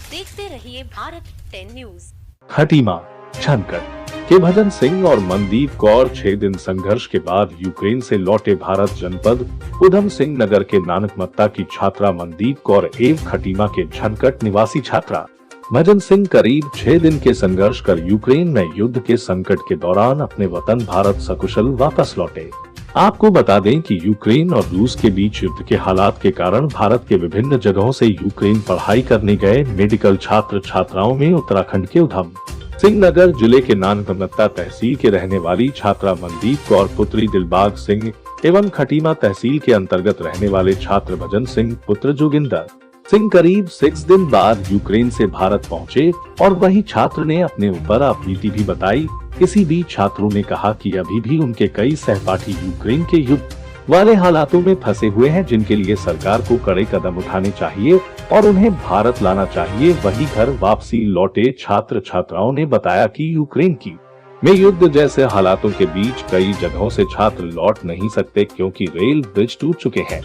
देखते रहिए भारत 10 न्यूज। खटीमा छनकट के भजन सिंह और मनदीप कौर 6 दिन संघर्ष के बाद यूक्रेन से लौटे। भारत जनपद उधम सिंह नगर के नानकमत्ता की छात्रा मनदीप कौर एवं खटीमा के छनकट निवासी छात्रा भजन सिंह करीब 6 दिन के संघर्ष कर यूक्रेन में युद्ध के संकट के दौरान अपने वतन भारत सकुशल वापस लौटे। आपको बता दें कि यूक्रेन और रूस के बीच युद्ध के हालात के कारण भारत के विभिन्न जगहों से यूक्रेन पढ़ाई करने गए मेडिकल छात्र छात्राओं में उत्तराखंड के उधम सिंह नगर जिले के नानकमत्ता तहसील के रहने वाली छात्रा मनदीप कौर पुत्री दिलबाग सिंह एवं खटीमा तहसील के अंतर्गत रहने वाले छात्र भजन सिंह पुत्र जोगिंदर सिंह करीब 6 दिन बाद यूक्रेन से भारत पहुंचे और वही छात्र ने अपने ऊपर अपनीति भी बताई। इसी बीच छात्रों ने कहा कि अभी भी उनके कई सहपाठी यूक्रेन के युद्ध वाले हालातों में फंसे हुए हैं, जिनके लिए सरकार को कड़े कदम उठाने चाहिए और उन्हें भारत लाना चाहिए। वहीं घर वापसी लौटे छात्र छात्राओं ने बताया कि यूक्रेन की में युद्ध जैसे हालातों के बीच कई जगहों से छात्र लौट नहीं सकते क्योंकि रेल ब्रिज टूट चुके हैं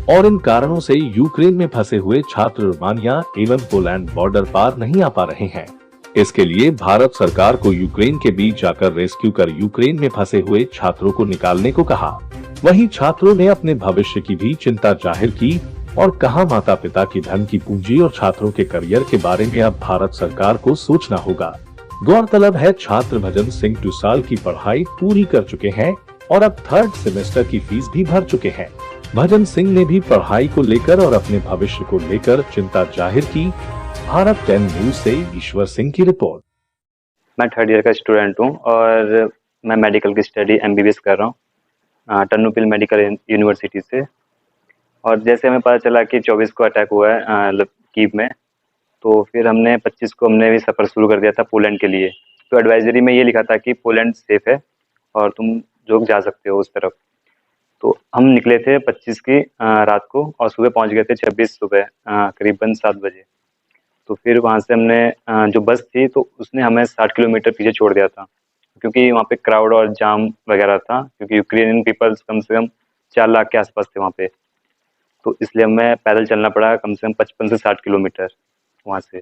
और इन कारणों से यूक्रेन में फंसे हुए छात्र रोमानिया एवं पोलैंड बॉर्डर पार नहीं आ पा रहे हैं। इसके लिए भारत सरकार को यूक्रेन के बीच जाकर रेस्क्यू कर यूक्रेन में फंसे हुए छात्रों को निकालने को कहा। वहीं छात्रों ने अपने भविष्य की भी चिंता जाहिर की और कहा माता पिता की धन की पूंजी और छात्रों के करियर के बारे में अब भारत सरकार को सोचना होगा। गौरतलब है छात्र भजन सिंह 2 साल की पढ़ाई पूरी कर चुके हैं और अब 3rd सेमेस्टर की फीस भी भर चुके हैं। भजन सिंह ने भी पढ़ाई को लेकर और अपने भविष्य को लेकर चिंता जाहिर की। भारत 10 न्यूज से ईश्वर सिंह की रिपोर्ट। मैं 3rd ईयर का स्टूडेंट हूँ और मैं मेडिकल की स्टडी MBBS कर रहा हूँ टन्नूपिल मेडिकल यूनिवर्सिटी से। और जैसे हमें पता चला कि 24 को अटैक हुआ है कीव में, तो फिर हमने 25 को हमने भी सफ़र शुरू कर दिया था पोलैंड के लिए। तो एडवाइजरी में ये लिखा था कि पोलैंड सेफ है और तुम जो जा सकते हो उस तरफ। तो हम निकले थे 25 की रात को और सुबह पहुंच गए थे 26 सुबह करीबन 7 बजे। तो फिर वहाँ से हमने जो बस थी तो उसने हमें 60 किलोमीटर पीछे छोड़ दिया था क्योंकि वहाँ पे क्राउड और जाम वगैरह था, क्योंकि यूक्रेनियन पीपल्स कम से कम 4 लाख के आसपास थे वहाँ पे। तो इसलिए हमें पैदल चलना पड़ा कम से कम 55 से 60 किलोमीटर। वहाँ से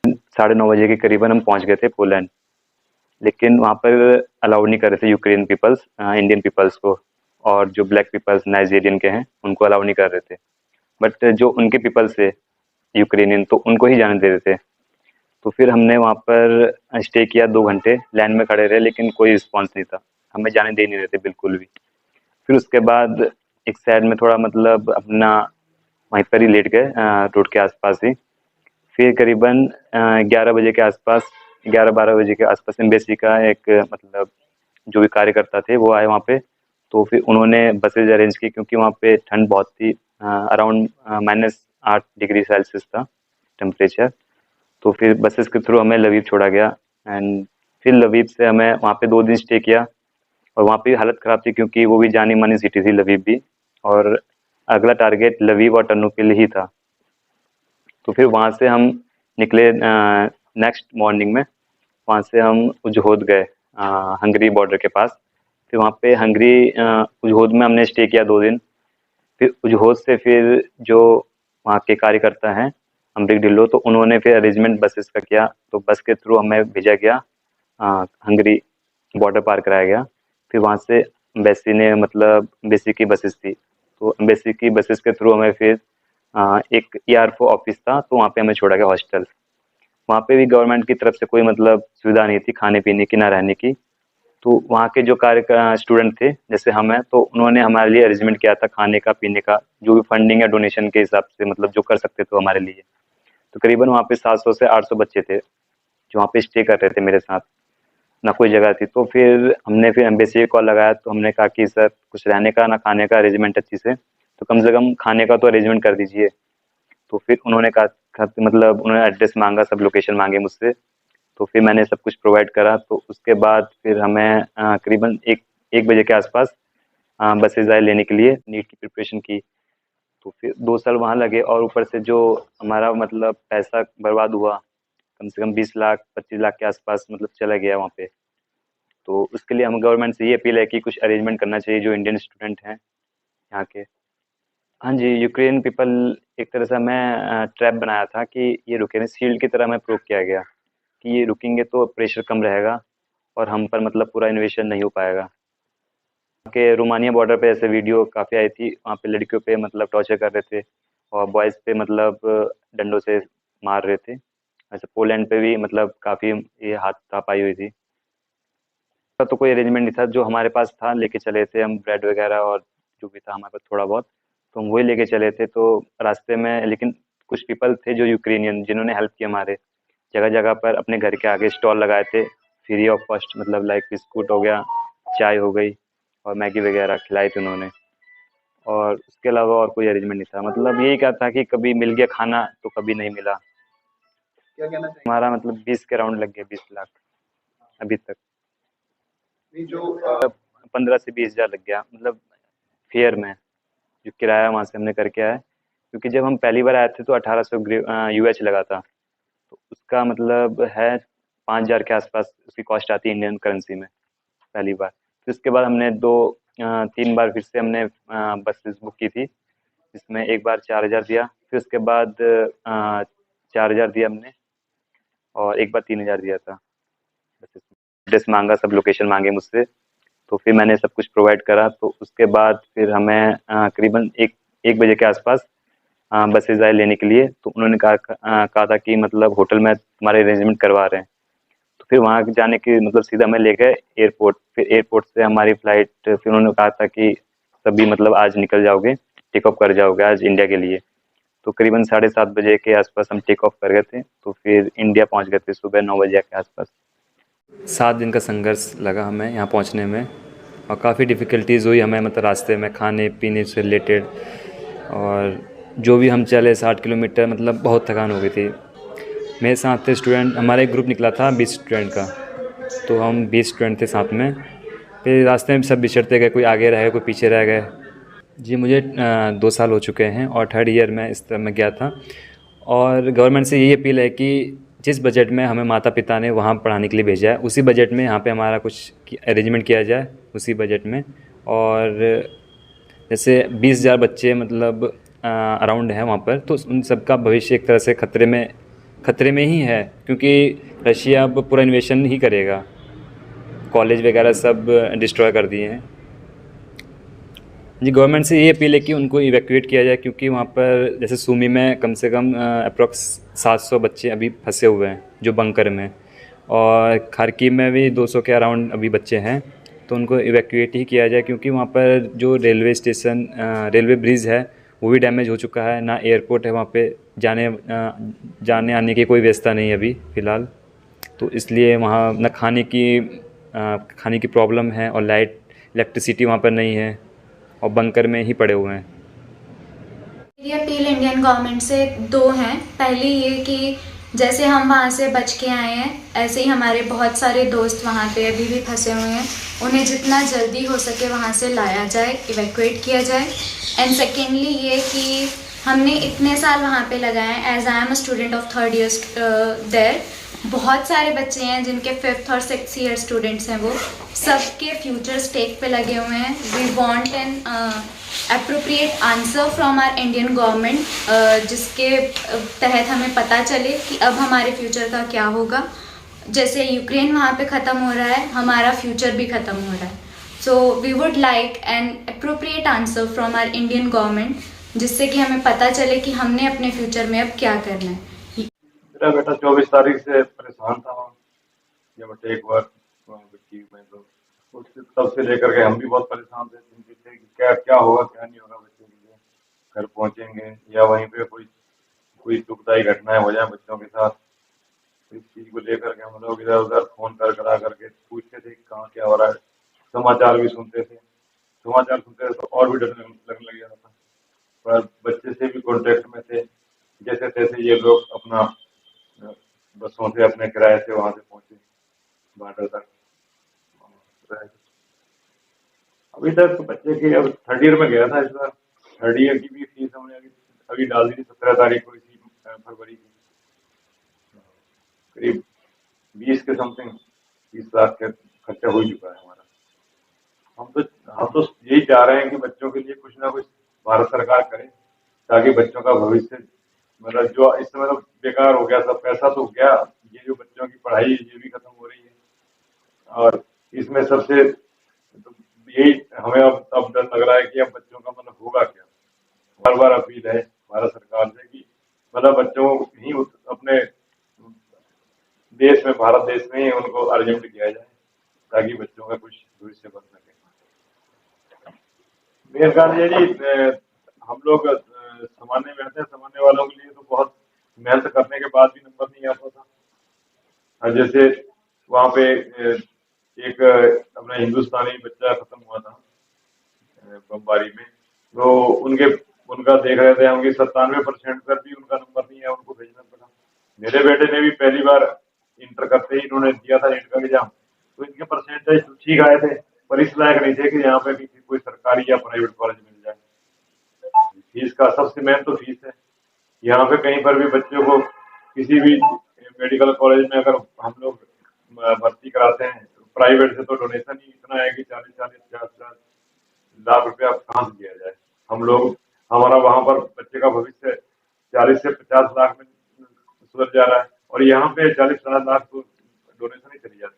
9:30 बजे के करीबन हम पहुँच गए थे पोलैंड। लेकिन वहाँ पर अलाउ नहीं कर रहे थे यूक्रेन पीपल्स इंडियन पीपल्स को, और जो ब्लैक पीपल्स नाइजीरियन के हैं उनको अलाउ नहीं कर रहे थे। बट जो उनके पीपल्स थे यूक्रेनियन तो उनको ही जाने दे रहे थे। तो फिर हमने वहाँ पर स्टे किया 2 घंटे, लाइन में खड़े रहे लेकिन कोई रिस्पॉन्स नहीं था, हमें जाने दे नहीं रहे थे बिल्कुल भी। फिर उसके बाद एक साइड में थोड़ा मतलब अपना वहीं पर ही लेट गए रोड के आसपास ही। फिर करीबन 11 बजे के आसपास 11-12 बजे के आसपास एम्बेसी का एक मतलब जो भी कार्यकर्ता थे वो आए वहाँ पे। तो फिर उन्होंने बसेज अरेंज की क्योंकि वहाँ पे ठंड बहुत थी, अराउंड -8 डिग्री सेल्सियस था टेम्परेचर। तो फिर बसेस के थ्रू हमें लवीव छोड़ा गया एंड फिर लवीव से हमें वहाँ पे 2 दिन स्टे किया। और वहाँ पे हालत ख़राब थी क्योंकि वो भी जानी मानी सिटी थी लवीव भी, और अगला टारगेट लवीव और टर्नोपिल ही था। तो फिर वहाँ से हम निकले नेक्स्ट मॉर्निंग में। वहाँ से हम उजहोद गए हंगरी बॉर्डर के पास। फिर वहाँ पे हंगरी उजहोद में हमने स्टे किया 2 दिन। फिर उजहोद से फिर जो वहाँ के कार्यकर्ता हैं अमरीक ढिल्लो, तो उन्होंने फिर अरेंजमेंट बसेस का किया, तो बस के थ्रू हमें भेजा गया हंगरी बॉर्डर पार कराया गया। फिर वहाँ से एम्बेसी ने मतलब एम्बेसी की बसेस थी, तो एम्बेसी की बसेस के थ्रू हमें फिर एक ERFO ऑफिस था तो वहाँ पे हमें छोड़ा गया हॉस्टल। वहाँ पे भी गवर्नमेंट की तरफ से कोई मतलब सुविधा नहीं थी खाने पीने की ना रहने की। तो वहाँ के जो स्टूडेंट थे जैसे हम हैं, तो उन्होंने हमारे लिए अरेंजमेंट किया था खाने का पीने का, जो भी फंडिंग या डोनेशन के हिसाब से मतलब जो कर सकते थे हमारे लिए। तो करीबन वहाँ पे 700 से 800 बच्चे थे जो वहाँ पे स्टे कर रहे थे मेरे साथ, ना कोई जगह थी। तो फिर हमने फिर एम्बेसी कॉल लगाया, तो हमने कहा कि सर कुछ रहने का ना खाने का अरेंजमेंट अच्छी से, तो कम से कम खाने का तो अरेंजमेंट कर दीजिए। तो फिर उन्होंने कहा मतलब उन्होंने एड्रेस मांगा, सब लोकेशन मांगे मुझसे। तो फिर मैंने सब कुछ प्रोवाइड करा। तो उसके बाद फिर हमें करीबन 1 बजे के आसपास बसेज आए लेने के लिए, नीट की प्रिपरेशन की। तो फिर 2 साल वहाँ लगे और ऊपर से जो हमारा मतलब पैसा बर्बाद हुआ, कम से कम 20 लाख 25 लाख के आसपास मतलब चला गया वहाँ पे। तो उसके लिए हम गवर्नमेंट से ये अपील है कि कुछ अरेंजमेंट करना चाहिए जो इंडियन स्टूडेंट हैं यहाँ के। हाँ जी, यूक्रेन पीपल एक तरह से मैं ट्रैप बनाया था कि ये रुके नहीं, शील्ड की तरह मैं प्रूव किया गया कि ये रुकेंगे तो प्रेशर कम रहेगा और हम पर मतलब पूरा इन्वेशन नहीं हो पाएगा। के रोमानिया बॉर्डर पे ऐसे वीडियो काफ़ी आई थी, वहाँ पे लड़कियों पे मतलब टॉर्चर कर रहे थे और बॉयज़ पे मतलब डंडों से मार रहे थे। ऐसे पोलैंड पे भी मतलब काफ़ी ये हाथापाई हुई थी। तो कोई अरेंजमेंट नहीं था, जो हमारे पास था लेके चले थे हम, ब्रेड वगैरह और जो भी था हमारे पास थोड़ा बहुत, तो हम वही लेके चले थे। तो रास्ते में लेकिन कुछ पीपल थे जो यूक्रेनियन, जिन्होंने हेल्प किया हमारे, जगह जगह पर अपने घर के आगे स्टॉल लगाए थे फ्री ऑफ कॉस्ट, मतलब लाइक बिस्कुट हो गया, चाय हो गई और मैगी वगैरह खिलाई थी उन्होंने। और उसके अलावा और कोई अरेंजमेंट नहीं था, मतलब यही कहा था कि कभी मिल गया खाना तो कभी नहीं मिला। क्या कहना चाहिए? हमारा मतलब 20 के राउंड लग गए, 20 लाख अभी तक। नहीं जो 15 से 20 हज़ार लग गया, मतलब फेयर में जो किराया वहाँ से हमने करके आए, क्योंकि जब हम पहली बार आए थे तो 1800 यूएच लगा था, तो उसका मतलब है 5 हज़ार के आसपास उसकी कॉस्ट आती है इंडियन करेंसी में पहली बार। फिर उसके बाद हमने 3 बार फिर से हमने बसेस बुक की थी, जिसमें एक बार 4 हज़ार दिया, फिर उसके बाद 4 हज़ार दिया हमने और एक बार 3 हज़ार दिया था। एड्रेस मांगा, सब लोकेशन मांगे मुझसे, तो फिर मैंने सब कुछ प्रोवाइड करा। तो उसके बाद फिर हमें करीबन एक बजे के आसपास बसेज आए लेने के लिए। तो उन्होंने कहा था कि मतलब होटल में तुम्हारे अरेंजमेंट करवा रहे हैं। तो फिर वहाँ जाने की मतलब सीधा हमें ले गए एयरपोर्ट, फिर एयरपोर्ट से हमारी फ़्लाइट, फिर उन्होंने कहा था कि सभी मतलब आज निकल जाओगे, टेक ऑफ कर जाओगे आज इंडिया के लिए। तो करीबन 7:30 बजे के आसपास हम टेक ऑफ कर गए थे, तो फिर इंडिया पहुँच गए थे सुबह 9 बजे के आसपास। 7 दिन का संघर्ष लगा हमें यहाँ पहुँचने में, और काफ़ी डिफ़िकल्टीज़ हुई हमें, मतलब रास्ते में खाने पीने से रिलेटेड। और जो भी हम चले 60 किलोमीटर, मतलब बहुत थकान हो गई थी। मेरे साथ थे स्टूडेंट, हमारा एक ग्रुप निकला था 20 स्टूडेंट का, तो हम 20 स्टूडेंट थे साथ में। फिर रास्ते में सब बिछड़ते गए, कोई आगे रह गए, कोई पीछे रह गए। जी, मुझे 2 साल हो चुके हैं और थर्ड ईयर में इस तरह में गया था। और गवर्नमेंट से यही अपील है कि जिस बजट में हमें माता पिता ने वहाँ पढ़ाने के लिए भेजा है, उसी बजट में यहाँ पे हमारा कुछ अरेंजमेंट किया जाए उसी बजट में। और जैसे 20,000 बच्चे मतलब अराउंड हैं वहाँ पर, तो उन सबका भविष्य एक तरह से खतरे में ही है, क्योंकि रशिया अब पूरा इन्वेशन ही करेगा, कॉलेज वगैरह सब डिस्ट्रॉय कर दिए हैं। जी, गवर्नमेंट से ये अपील है कि उनको इवैक्यूएट किया जाए, क्योंकि वहाँ पर जैसे सूमी में कम से कम अप्रॉक्स 700 बच्चे अभी फंसे हुए हैं जो बंकर में, और खार्किव में भी 200 के अराउंड अभी बच्चे हैं। तो उनको इवैक्यूएट ही किया जाए, क्योंकि वहाँ पर जो रेलवे स्टेशन, रेलवे ब्रिज है वो भी डैमेज हो चुका है, ना एयरपोर्ट है वहाँ पे, जाने आने की कोई व्यवस्था नहीं है अभी फ़िलहाल। तो इसलिए वहाँ न खाने की प्रॉब्लम है, और इलेक्ट्रिसिटी वहाँ पर नहीं है, और बंकर में ही पड़े हुए हैं। मेरी अपील इंडियन गवर्नमेंट से दो हैं। पहली ये कि जैसे हम वहाँ से बच के आए हैं, ऐसे ही हमारे बहुत सारे दोस्त वहाँ पे अभी भी फंसे हुए हैं, उन्हें जितना जल्दी हो सके वहाँ से लाया जाए, इवैक्यूएट किया जाए। एंड सेकेंडली ये कि हमने इतने साल वहाँ पे लगाए हैं, as I am a student of third year there, बहुत सारे बच्चे हैं जिनके 5th और 6th ईयर स्टूडेंट्स हैं, वो सबके फ्यूचर स्टेक पे लगे हुए हैं। We want an appropriate answer from our Indian government, जिसके तहत हमें पता चले कि अब हमारे फ्यूचर का क्या होगा। जैसे यूक्रेन वहाँ पे ख़त्म हो रहा है, हमारा फ्यूचर भी ख़त्म हो रहा है। So we would like an appropriate answer from our Indian government, जिससे कि हमें पता चले कि हमने अपने फ्यूचर में अब क्या करना है। मेरा बेटा 24 तारीख से परेशान था वहाँ, जब टेक वर्क में, तो उससे तब से लेकर के हम भी बहुत परेशान थे, चिंतित थे कि क्या क्या होगा क्या नहीं होगा बच्चों के लिए, घर पहुँचेंगे या वहीं पे कोई कोई दुखदायी घटनाएं हो जाए बच्चों के साथ। तो इस चीज़ को लेकर के हम लोग इधर उधर फोन करा करके पूछते थे कहाँ क्या हो रहा है। समाचार भी सुनते थे, समाचार सुनते थे तो और भी डर लगने लग जाता था। पर बच्चे से भी कॉन्टेक्ट में थे, जैसे तैसे ये लोग अपना बसों से अपने किराए से वहां से पहुंचे बॉर्डर तक। अभी तक तो बच्चे की, अब थर्ड ईयर में गया था इस बार, थर्ड ईयर की भी फीस हमने अभी डाल दी थी 17 तारीख को, इसी फरवरी की, करीब 20 के समथिंग 20 लाख का खर्चा हो चुका है हमारा। हम तो यही चाह रहे हैं कि बच्चों के लिए कुछ ना कुछ भारत सरकार करे, ताकि बच्चों का भविष्य मतलब जो इस समय तो बेकार हो गया, सब पैसा तो गया, ये जो बच्चों की पढ़ाई है ये भी खत्म हो रही है। और इसमें सबसे तो यही हमें अब डर लग रहा है कि अब बच्चों का मतलब होगा क्या। बार बार अपील है भारत सरकार से कि मतलब बच्चों ही अपने देश में, भारत देश में ही उनको अर्जेंट किया जाए, ताकि बच्चों का कुछ भविष्य बन सके। मेरे ख्याल ये जी हम लोग सामान्य में आते हैं, सामान्य वालों के लिए तो बहुत मेहनत करने के बाद भी नंबर नहीं आता था। और जैसे वहाँ पे एक अपना हिंदुस्तानी बच्चा खत्म हुआ था बमबारी में, तो उनका देख रहे थे हम कि 97% पर भी उनका नंबर नहीं है, उनको भेजना पड़ा। मेरे बेटे ने भी पहली बार इंटर करते ही इन्होंने दिया था नीट का एग्जाम, तो इनके परसेंटेज ठीक आए थे, पर इस लायक नहीं थे कि यहाँ पे भी कोई सरकारी या प्राइवेट कॉलेज मिल जाए। फीस का सबसे मेन तो फीस है। यहाँ पे कहीं पर भी बच्चों को किसी भी मेडिकल कॉलेज में अगर हम लोग भर्ती कराते हैं तो प्राइवेट से, तो डोनेशन ही इतना है कि 40-40, 50 लाख रुपया कहाँ से दिया जाए। हम लोग, हमारा वहां पर बच्चे का भविष्य 40 से 50 लाख में सुधर जा रहा है, और यहाँ पे 40-50 लाख तो डोनेशन ही चली जाती है।